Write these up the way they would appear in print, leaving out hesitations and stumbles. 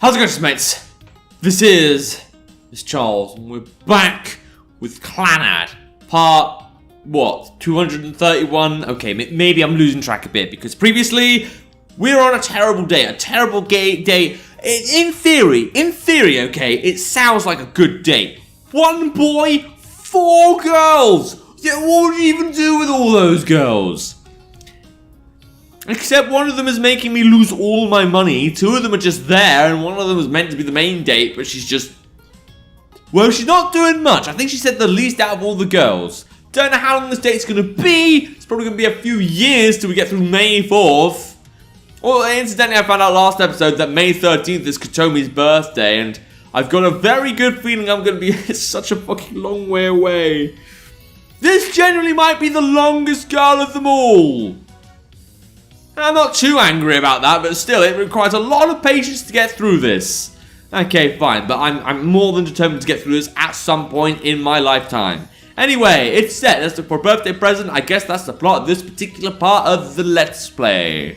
How's it going, mates? This is Mrjacharles, and we're back with Clannad, part, 231? Okay, maybe I'm losing track a bit, because previously, we were on a terrible day, day. In theory, okay, it sounds like a good day. 1 boy, 4 girls! Yeah, what would you even do with all those girls? Except one of them is making me lose all my money, 2 of them are just there, and one of them is meant to be the main date, but she's just... well, she's not doing much. I think she said the least out of all the girls. Don't know how long this date's gonna be. It's probably gonna be a few years till we get through May 4th. Well, incidentally, I found out last episode that May 13th is Kotomi's birthday, and I've got a very good feeling I'm gonna be such a fucking long way away. This generally might be the longest girl of them all. I'm not too angry about that, but still, it requires a lot of patience to get through this. Okay, fine, but I'm more than determined to get through this at some point in my lifetime. Anyway, it's set. That's for a birthday present. I guess that's the plot of this particular part of the Let's Play.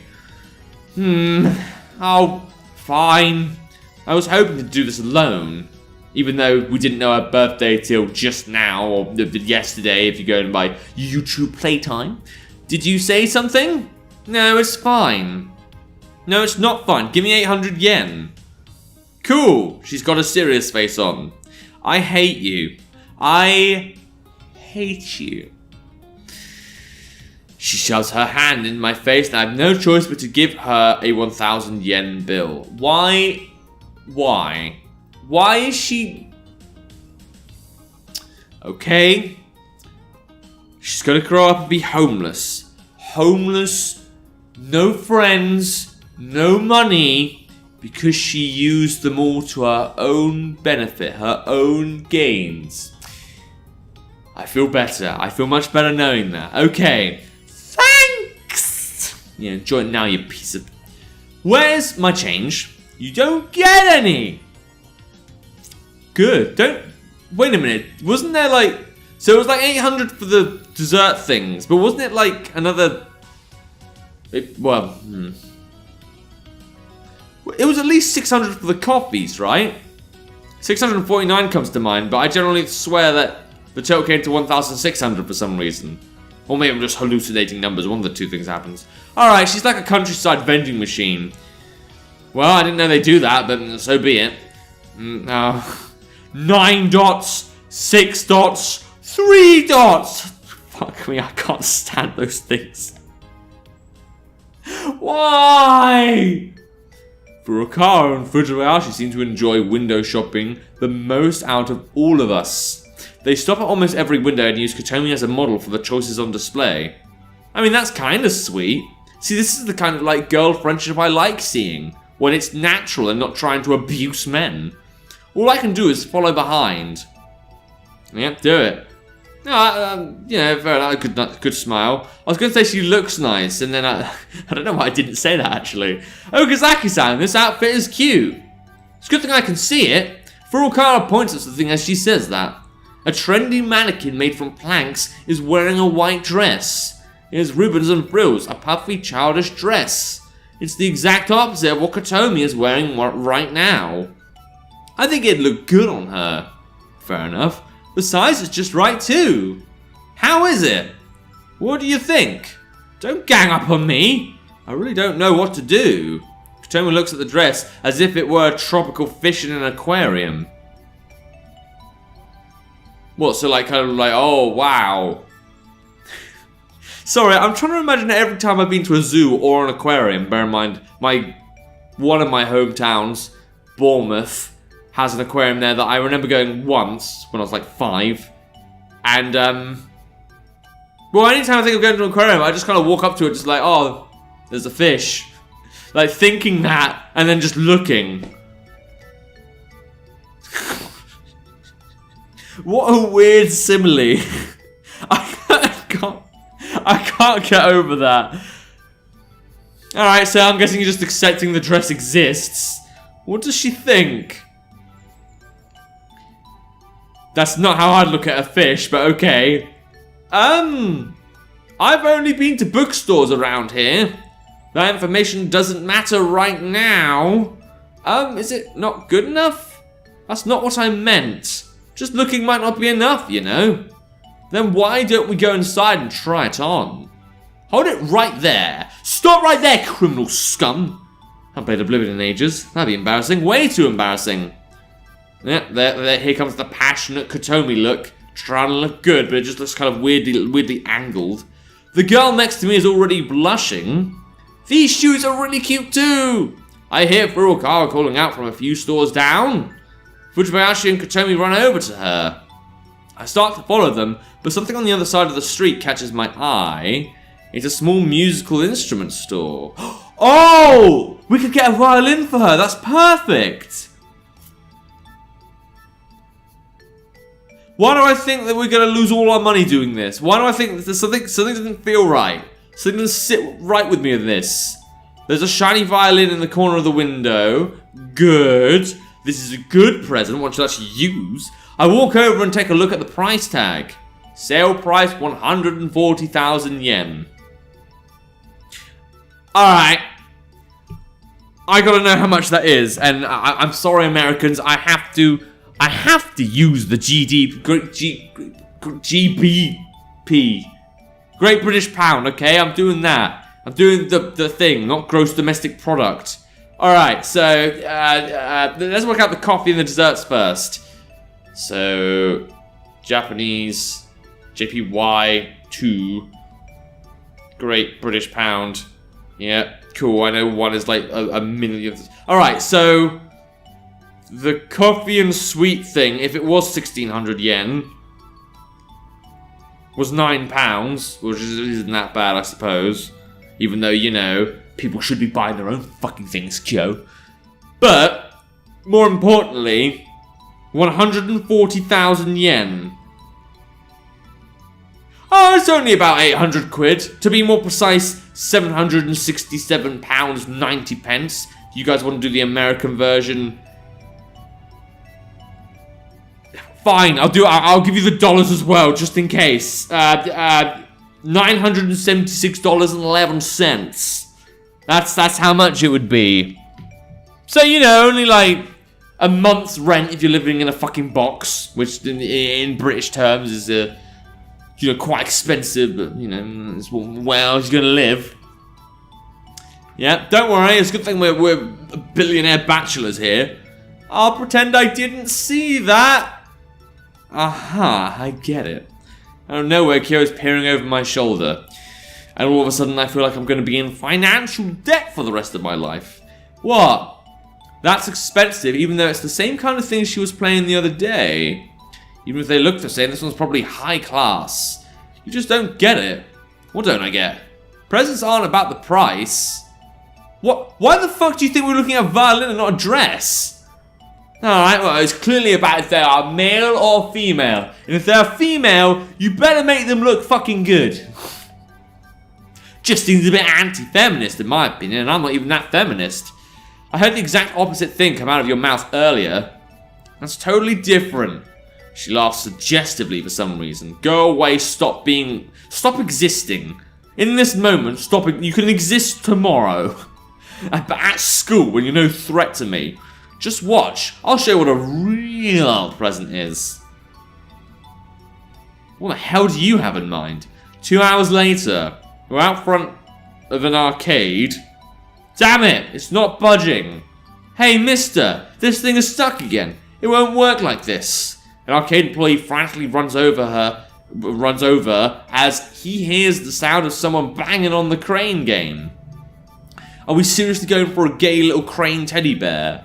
Oh, fine. I was hoping to do this alone, even though we didn't know her birthday till just now, or yesterday if you go in by YouTube playtime. Did you say something? No, it's fine. No, it's not fine. Give me 800 yen. Cool. She's got a serious face on. I hate you. I hate you. She shoves her hand in my face and I have no choice but to give her a 1,000 yen bill. Why? Why? Why is she... okay. She's gonna grow up and be homeless. Homeless. No friends, no money, because she used them all to her own benefit, her own gains. I feel better. I feel much better knowing that. Okay. Thanks! Yeah, enjoy it now, you piece of... where's my change? You don't get any! Good. Don't... wait a minute. Wasn't there like... so it was like 800 for the dessert things, but wasn't it like another... it was at least 600 for the coffees, right? 649 comes to mind, but I generally swear that the total came to 1,600 for some reason. Or maybe I'm just hallucinating numbers, one of the two things happens. Alright, she's like a countryside vending machine. Well, I didn't know they do that, but so be it. 9 dots, 6 dots, 3 dots! Fuck me, I can't stand those things. Why? Furukawa and Fujiwarashi seem to enjoy window shopping the most out of all of us. They stop at almost every window and use Kotomi as a model for the choices on display. I mean, that's kind of sweet. See, this is the kind of like girl friendship I like seeing, when it's natural and not trying to abuse men. All I can do is follow behind. Yep, do it. No, fair enough, good smile. I was going to say she looks nice, and then I don't know why I didn't say that, actually. Okazaki-san, this outfit is cute. It's a good thing I can see it. Furukawa points at something as she says that. A trendy mannequin made from planks is wearing a white dress. It has ribbons and frills, a puffy, childish dress. It's the exact opposite of what Kotomi is wearing right now. I think it'd look good on her. Fair enough. The size is just right too. How is it? What do you think? Don't gang up on me. I really don't know what to do. Kotomi looks at the dress as if it were a tropical fish in an aquarium. What, so like kind of like, oh wow. Sorry, I'm trying to imagine every time I've been to a zoo or an aquarium. Bear in mind, one of my hometowns, Bournemouth, has an aquarium there that I remember going once when I was like 5. And, well, anytime I think of going to an aquarium, I just kind of walk up to it just like, oh, there's a fish. Like, thinking that, and then just looking. What a weird simile. I can't get over that. Alright, so I'm guessing you're just accepting the dress exists. What does she think? That's not how I'd look at a fish, but okay. I've only been to bookstores around here. That information doesn't matter right now. Is it not good enough? That's not what I meant. Just looking might not be enough, you know. Then why don't we go inside and try it on? Hold it right there. Stop right there, criminal scum. I haven't played Oblivion in ages. That'd be embarrassing. Way too embarrassing. Yeah, there, here comes the passionate Kotomi look. Trying to look good, but it just looks kind of weirdly angled. The girl next to me is already blushing. These shoes are really cute too. I hear Furukawa calling out from a few stores down. Fujibayashi and Kotomi run over to her. I start to follow them, but something on the other side of the street catches my eye. It's a small musical instrument store. Oh! We could get a violin for her. That's perfect. Why do I think that we're going to lose all our money doing this? Why do I think that something doesn't feel right? Something doesn't sit right with me in this. There's a shiny violin in the corner of the window. Good. This is a good present, one should actually use. I walk over and take a look at the price tag. Sale price 140,000 yen. Alright. I gotta know how much that is, and I'm sorry, Americans, I have to use the GBP. Great British Pound, okay? I'm doing that. I'm doing the thing, not gross domestic product. Alright, so let's work out the coffee and the desserts first. So, Japanese, JPY 2, Great British Pound. Yeah, cool, I know one is like a million. Alright, so the coffee and sweet thing, if it was 1,600 yen, was £9, which isn't that bad, I suppose. Even though, you know, people should be buying their own fucking things, Kyo. But, more importantly, 140,000 yen. Oh, it's only about 800 quid. To be more precise, £767 90 pence. You guys want to do the American version? Fine, I'll give you the dollars as well, just in case. $976.11. That's how much it would be. So, you know, only like a month's rent if you're living in a fucking box, which in British terms is you know, quite expensive, but you know, it's where you're gonna live. Yeah, don't worry, it's a good thing we're billionaire bachelors here. I'll pretend I didn't see that. Aha, I get it. Out of nowhere, Kyo's peering over my shoulder. And all of a sudden, I feel like I'm going to be in financial debt for the rest of my life. What? That's expensive, even though it's the same kind of thing she was playing the other day. Even if they look the same, this one's probably high class. You just don't get it. What don't I get? Presents aren't about the price. What? Why the fuck do you think we're looking at a violin and not a dress? Alright, well, it's clearly about if they are male or female. And if they're female, you better make them look fucking good. Just seems a bit anti-feminist in my opinion, and I'm not even that feminist. I heard the exact opposite thing come out of your mouth earlier. That's totally different. She laughs suggestively for some reason. Go away, stop existing. In this moment, stop it. You can exist tomorrow. But at school, when you're no threat to me. Just watch. I'll show you what a real present is. What the hell do you have in mind? 2 hours later, we're out front of an arcade. Damn it, it's not budging. Hey, mister, this thing is stuck again. It won't work like this. An arcade employee frantically runs over as he hears the sound of someone banging on the crane game. Are we seriously going for a gay little crane teddy bear?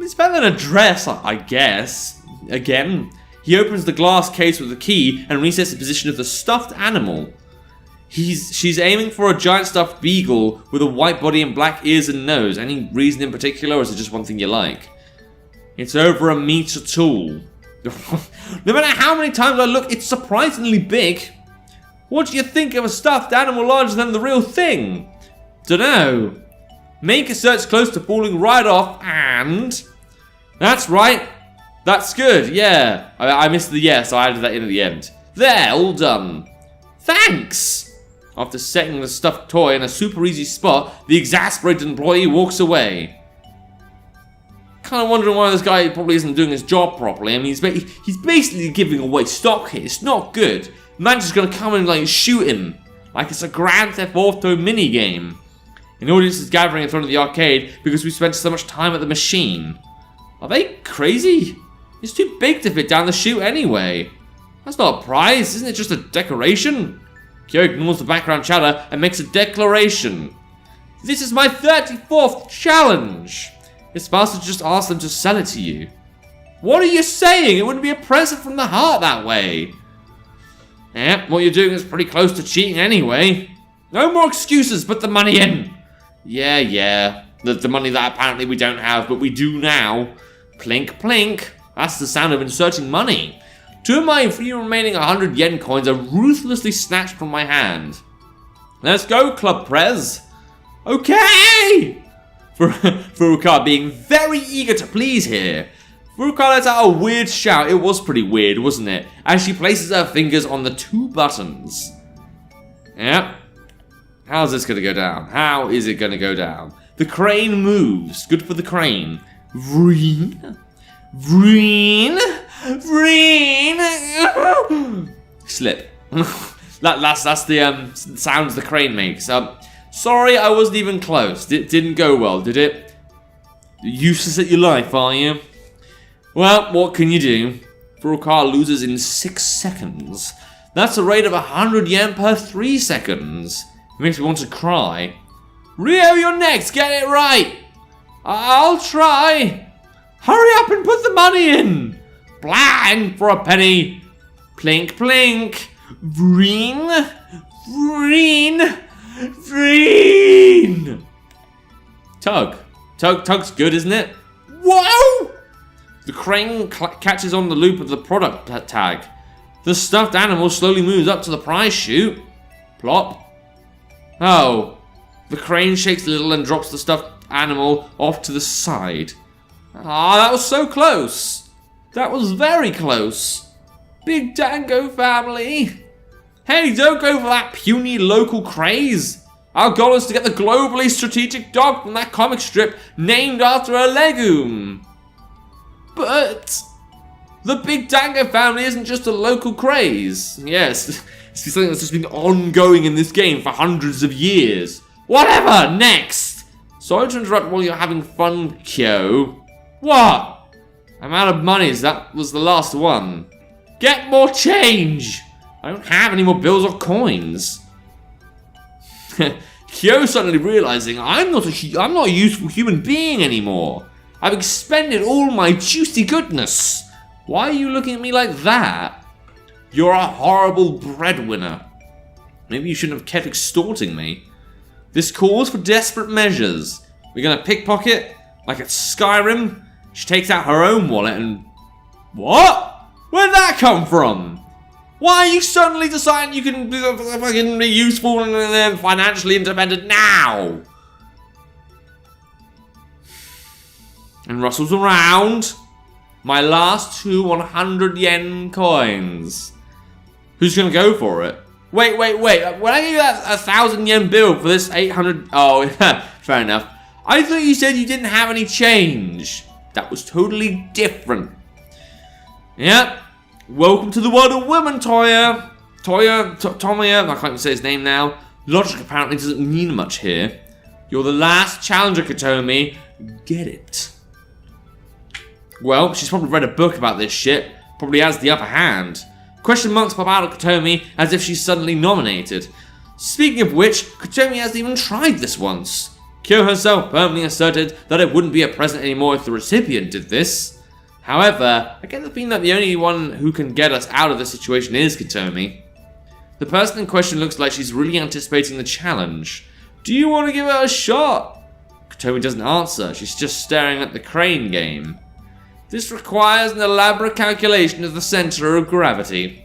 It's better than a dress, I guess. Again, he opens the glass case with a key and resets the position of the stuffed animal. She's aiming for a giant stuffed beagle with a white body and black ears and nose. Any reason in particular, or is it just one thing you like? It's over 1 meter tall. No matter how many times I look, it's surprisingly big. What do you think of a stuffed animal larger than the real thing? Dunno. Make a search close to falling right off and... That's right. That's good, yeah. I missed the yes, so I added that in at the end. There, all done. Thanks. After setting the stuffed toy in a super easy spot, the exasperated employee walks away. Kind of wondering why this guy probably isn't doing his job properly. I mean, he's basically giving away stock here. It's not good. Man's just gonna come and like shoot him like it's a Grand Theft Auto minigame. An audience is gathering in front of the arcade because we spent so much time at the machine. Are they crazy? It's too big to fit down the chute anyway. That's not a prize, isn't it just a decoration? Kyo ignores the background chatter and makes a declaration. This is my 34th challenge. It's faster to just ask them to sell it to you. What are you saying? It wouldn't be a present from the heart that way. Yeah, what you're doing is pretty close to cheating anyway. No more excuses, put the money in. Yeah. The money that apparently we don't have, but we do now. Plink, plink. That's the sound of inserting money. 2 of my 3 remaining 100 yen coins are ruthlessly snatched from my hand. Let's go, Club Prez. Okay! Furukawa being very eager to please here. Furukawa lets out a weird shout. It was pretty weird, wasn't it? As she places her fingers on the 2 buttons. Yep. How's this gonna go down? How is it gonna go down? The crane moves. Good for the crane. Vreen. Vreen. Vreen. Slip. That's the sounds the crane makes. Sorry, I wasn't even close. It didn't go well, did it? Useless at your life, are you? Well, what can you do? Furukawa loses in 6 seconds. That's a rate of 100 yen per 3 seconds. It makes me want to cry. Rio, you're next. Get it right. I'll try. Hurry up and put the money in. Blang for a penny. Plink, plink. Vreen. Vreen. Vreen. Tug's good, isn't it? Whoa! The crane catches on the loop of the product tag. The stuffed animal slowly moves up to the prize chute. Plop. Oh. The crane shakes a little and drops the stuffed animal off to the side. Ah, that was so close. That was very close. Big Dango family. Hey, don't go for that puny local craze. Our goal is to get the globally strategic dog from that comic strip named after a legume. But the Big Dango family isn't just a local craze. Yes, it's something that's just been ongoing in this game for hundreds of years. Whatever, next. Sorry to interrupt while you're having fun, Kyo. What? I'm out of money, that was the last one. Get more change. I don't have any more bills or coins. Kyo suddenly realizing I'm not a useful human being anymore. I've expended all my juicy goodness. Why are you looking at me like that? You're a horrible breadwinner. Maybe you shouldn't have kept extorting me. This calls for desperate measures. We're gonna pickpocket, like it's Skyrim. She takes out her own wallet and... What? Where'd that come from? Why are you suddenly deciding you can fucking be useful and financially independent now? And rustles around. My last 2 100 yen coins. Who's gonna go for it? Wait. When I gave you that 1,000 yen bill for this 800... Oh, fair enough. I thought you said you didn't have any change. That was totally different. Yep. Welcome to the world of women, Toya. Tomoya, I can't even say his name now. Logic apparently doesn't mean much here. You're the last challenger, Katomi. Get it. Well, she's probably read a book about this shit. Probably has the upper hand. Question marks pop out of Katomi as if she's suddenly nominated. Speaking of which, Katomi hasn't even tried this once. Kyo herself firmly asserted that it wouldn't be a present anymore if the recipient did this. However, I get the feeling that the only one who can get us out of this situation is Katomi. The person in question looks like she's really anticipating the challenge. Do you want to give it a shot? Katomi doesn't answer, she's just staring at the crane game. This requires an elaborate calculation of the center of gravity.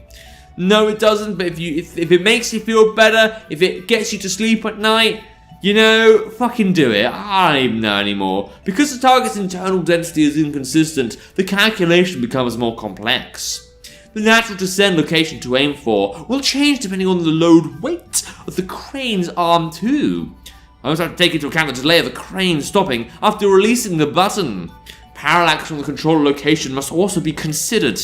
No, it doesn't, but if it makes you feel better, if it gets you to sleep at night, you know, fucking do it. I don't even know anymore. Because the target's internal density is inconsistent, the calculation becomes more complex. The natural descent location to aim for will change depending on the load weight of the crane's arm too. I also have to take into account the delay of the crane stopping after releasing the button. Parallax from the controller location must also be considered.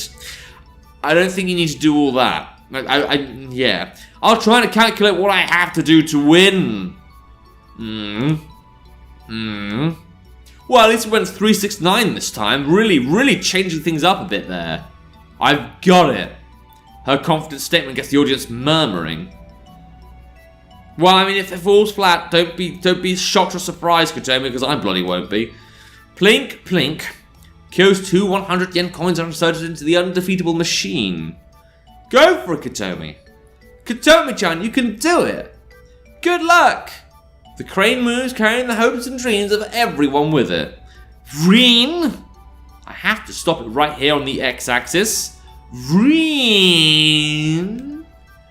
I don't think you need to do all that. Yeah. I'll try to calculate what I have to do to win. Well, at least it went 369 this time. Really changing things up a bit there. I've got it. Her confident statement gets the audience murmuring. Well, I mean, if it falls flat, don't be shocked or surprised, Kotomi, because I bloody won't be. Plink, plink. Kyo's 2 100 yen coins are inserted into the undefeatable machine. Go for it, Kotomi. Kotomi-chan, you can do it. Good luck. The crane moves, carrying the hopes and dreams of everyone with it. Vreen. I have to stop it right here on the x-axis. Vreen.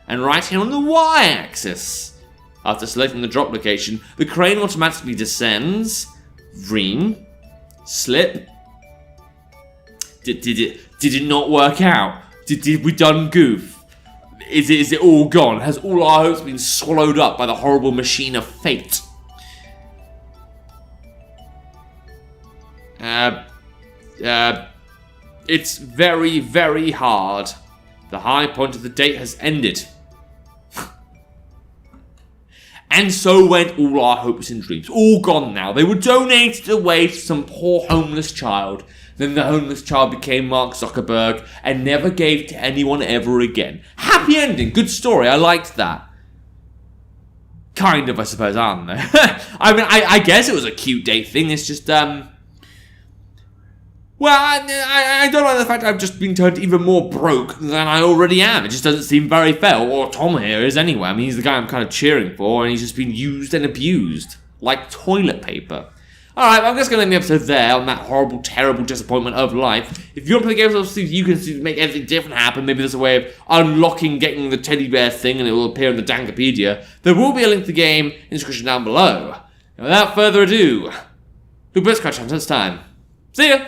And right here on the y-axis. After selecting the drop location, the crane automatically descends. Vreen. Slip. Did it not work out? Did we done goof? Is it all gone? Has all our hopes been swallowed up by the horrible machine of fate? It's very hard. The high point of the date has ended. And so went all our hopes and dreams. All gone now. They were donated away to some poor homeless child. Then the homeless child became Mark Zuckerberg and never gave to anyone ever again. Happy ending. Good story. I liked that. Kind of, I suppose, aren't they? I mean, I guess it was a cute date thing. It's just, well, I don't like the fact I've just been turned even more broke than I already am. It just doesn't seem very fair. Or Tom here is anyway. I mean, he's the guy I'm kind of cheering for, and he's just been used and abused. Like toilet paper. Alright, I'm just going to end the episode there on that horrible, terrible disappointment of life. If you want to play games, obviously you can make everything different happen. Maybe there's a way of unlocking, getting the teddy bear thing, and it will appear in the Dankopedia. There will be a link to the game in the description down below. And without further ado, Luke Biscotch, until next time. See ya!